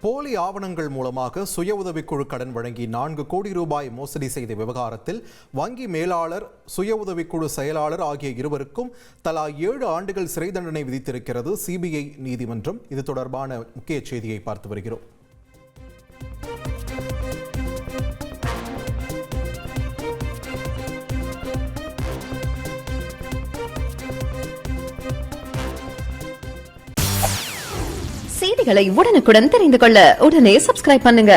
போலி ஆவணங்கள் மூலமாக சுய உதவிக்குழு கடன் வழங்கி 4 கோடி ரூபாய் மோசடி செய்த விவகாரத்தில் வங்கி மேலாளர், சுய உதவிக்குழு செயலாளர் ஆகிய இருவருக்கும் தலா 7 ஆண்டுகள் சிறை தண்டனை விதித்திருக்கிறது சிபிஐ நீதிமன்றம். இது தொடர்பான முக்கிய செய்தியை பார்த்து வருகிறோம். செய்திகளை உடனுக்குடன் தெரிந்து கொள்ள உடனே சப்ஸ்கிரைப் பண்ணுங்க.